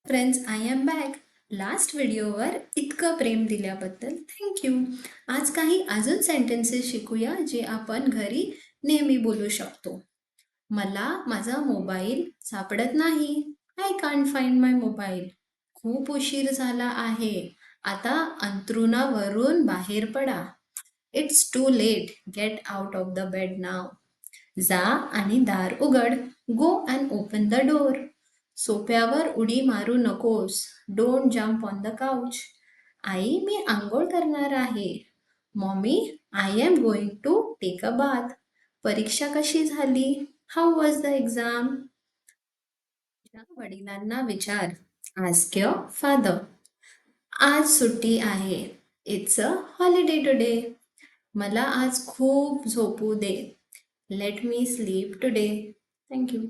Friends, I am back. Last व्हिडिओवर इतकं प्रेम दिल्याबद्दल थँक्यू. आज काही अजून सेंटेन्सेस शिकूया जे आपण घरी नेहमी बोलू शकतो. मला माझा मोबाईल सापडत नाही. I can't find my mobile. खूप उशीर झाला आहे. आता अंथरुणावरून बाहेर पडा. It's too late. Get out of the bed now. जा आणि दार उघड. Go and open the door. सोफ्यावर उडी मारू नकोस. Don't jump on the couch. आई, मी आंघोळ करणार आहे. Mommy, I am going to take a bath. परीक्षा कशी झाली? How was the exam? वडिलांना विचार. Ask your father. आज सुट्टी आहे. It's a holiday today. मला आज खूप झोपू दे. Let me sleep today. Thank you.